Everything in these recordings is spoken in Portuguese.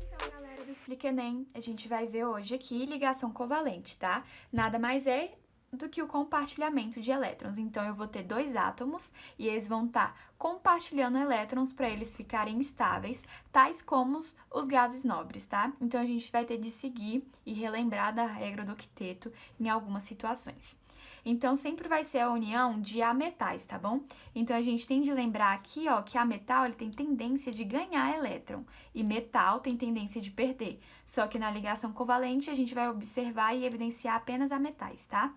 Então, galera do Explica Enem, a gente vai ver hoje aqui ligação covalente, tá? Nada mais é do que o compartilhamento de elétrons. Então, eu vou ter dois átomos e eles vão estar compartilhando elétrons para eles ficarem estáveis, tais como os gases nobres, tá? Então, a gente vai ter de seguir e relembrar da regra do octeto em algumas situações. Então, sempre vai ser a união de ametais, tá bom? Então, a gente tem de lembrar aqui, ó, que ametal ele tem tendência de ganhar elétron e metal tem tendência de perder. Só que na ligação covalente, a gente vai observar e evidenciar apenas ametais, tá?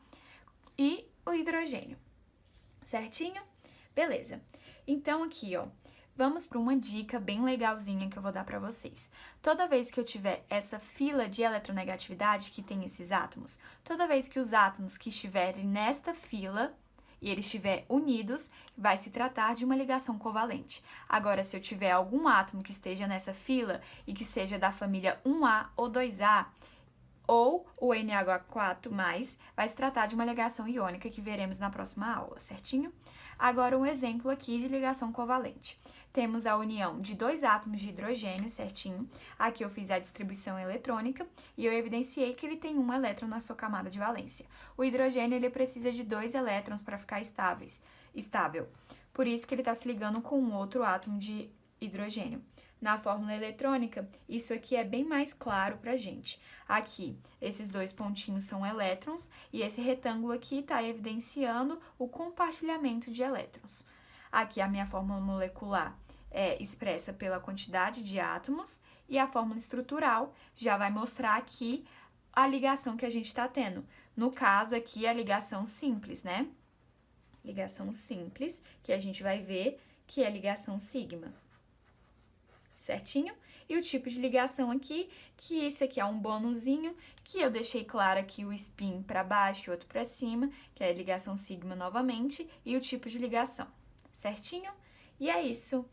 E o hidrogênio, certinho? Beleza. Então, aqui, ó, vamos para uma dica bem legalzinha que eu vou dar para vocês. Toda vez que eu tiver essa fila de eletronegatividade que tem esses átomos, toda vez que os átomos que estiverem nesta fila e eles estiverem unidos, vai se tratar de uma ligação covalente. Agora, se eu tiver algum átomo que esteja nessa fila e que seja da família 1A ou 2A, ou o NH4+, vai se tratar de uma ligação iônica que veremos na próxima aula, certinho? Agora, um exemplo aqui de ligação covalente. Temos a união de dois átomos de hidrogênio, certinho? Aqui eu fiz a distribuição eletrônica e eu evidenciei que ele tem um elétron na sua camada de valência. O hidrogênio, ele precisa de 2 elétrons para ficar estável. Por isso que ele está se ligando com um outro átomo de hidrogênio. Na fórmula eletrônica, isso aqui é bem mais claro pra gente. Aqui, esses dois pontinhos são elétrons e esse retângulo aqui está evidenciando o compartilhamento de elétrons. Aqui, a minha fórmula molecular é expressa pela quantidade de átomos e a fórmula estrutural já vai mostrar aqui a ligação que a gente está tendo. No caso aqui, a ligação simples, né? Ligação simples, que a gente vai ver que é a ligação sigma. Certinho? E o tipo de ligação aqui, que isso aqui é um bônusinho, que eu deixei claro aqui o spin para baixo e outro para cima, que é a ligação sigma novamente, e o tipo de ligação. Certinho? E é isso.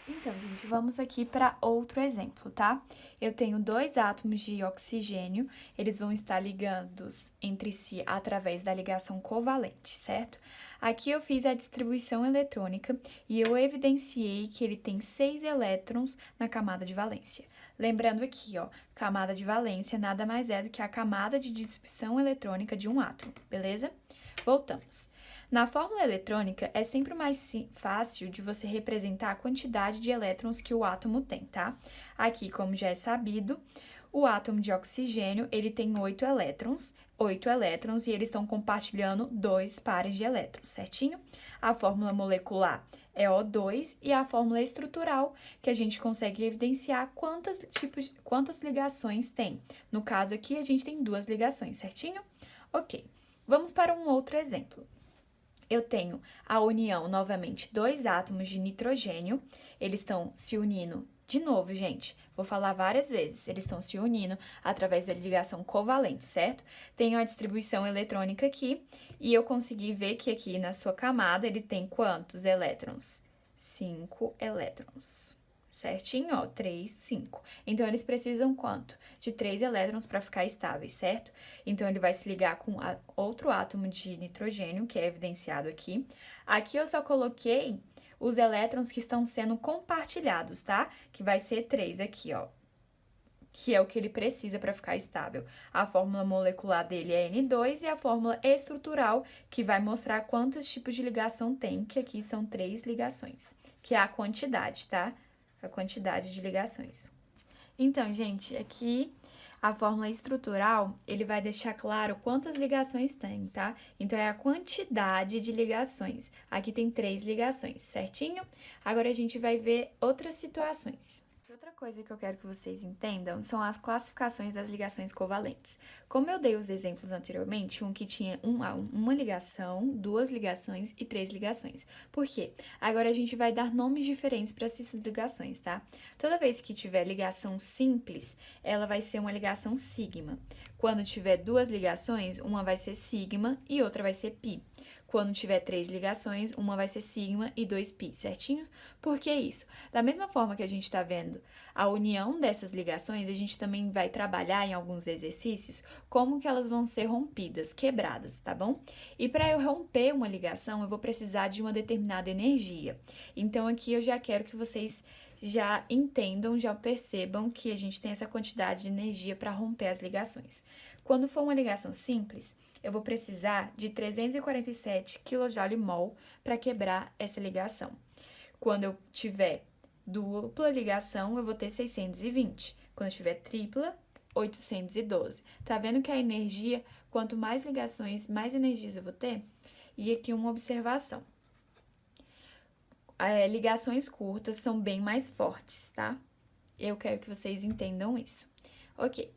Então, gente, vamos aqui para outro exemplo, tá? Eu tenho dois átomos de oxigênio, eles vão estar ligados entre si através da ligação covalente, certo? Aqui eu fiz a distribuição eletrônica e eu evidenciei que ele tem 6 elétrons na camada de valência. Lembrando aqui, ó, camada de valência nada mais é do que a camada de distribuição eletrônica de um átomo, beleza? Voltamos. Na fórmula eletrônica, é sempre mais fácil de você representar a quantidade de elétrons que o átomo tem, tá? Aqui, como já é sabido, o átomo de oxigênio, ele tem 8 elétrons e eles estão compartilhando 2 pares de elétrons, certinho? A fórmula molecular é O2 e a fórmula estrutural, que a gente consegue evidenciar quantas ligações tem. No caso aqui, a gente tem 2 ligações, certinho? Ok, vamos para um outro exemplo. Eu tenho a união, novamente, 2 átomos de nitrogênio, eles estão se unindo, de novo, gente, vou falar várias vezes, eles estão se unindo através da ligação covalente, certo? Tenho a distribuição eletrônica aqui, e eu consegui ver que aqui na sua camada ele tem quantos elétrons? 5 elétrons. Certinho, ó, 3, 5. Então, eles precisam quanto? De 3 elétrons para ficar estáveis, certo? Então, ele vai se ligar com outro átomo de nitrogênio, que é evidenciado aqui. Aqui eu só coloquei os elétrons que estão sendo compartilhados, tá? Que vai ser 3 aqui, ó. Que é o que ele precisa para ficar estável. A fórmula molecular dele é N2 e a fórmula estrutural, que vai mostrar quantos tipos de ligação tem, que aqui são 3 ligações, que é a quantidade, tá? A quantidade de ligações. Então, gente, aqui a fórmula estrutural, ele vai deixar claro quantas ligações tem, tá? Então, é a quantidade de ligações. Aqui tem 3 ligações, certinho? Agora, a gente vai ver outras situações. Outra coisa que eu quero que vocês entendam são as classificações das ligações covalentes. Como eu dei os exemplos anteriormente, um que tinha uma ligação, 2 ligações e 3 ligações. Por quê? Agora a gente vai dar nomes diferentes para essas ligações, tá? Toda vez que tiver ligação simples, ela vai ser uma ligação sigma. Quando tiver 2 ligações, uma vai ser sigma e outra vai ser pi. Quando tiver 3 ligações, uma vai ser sigma e 2 pi, certinho? Por que isso? Da mesma forma que a gente está vendo a união dessas ligações, a gente também vai trabalhar em alguns exercícios como que elas vão ser rompidas, quebradas, tá bom? E para eu romper uma ligação, eu vou precisar de uma determinada energia. Então, aqui eu já quero que vocês já entendam, já percebam que a gente tem essa quantidade de energia para romper as ligações. Quando for uma ligação simples, eu vou precisar de 347 kJ/mol para quebrar essa ligação. Quando eu tiver dupla ligação, eu vou ter 620. Quando eu tiver tripla, 812. Tá vendo que a energia, quanto mais ligações, mais energias eu vou ter? E aqui uma observação. Ligações curtas são bem mais fortes, tá? Eu quero que vocês entendam isso. Ok.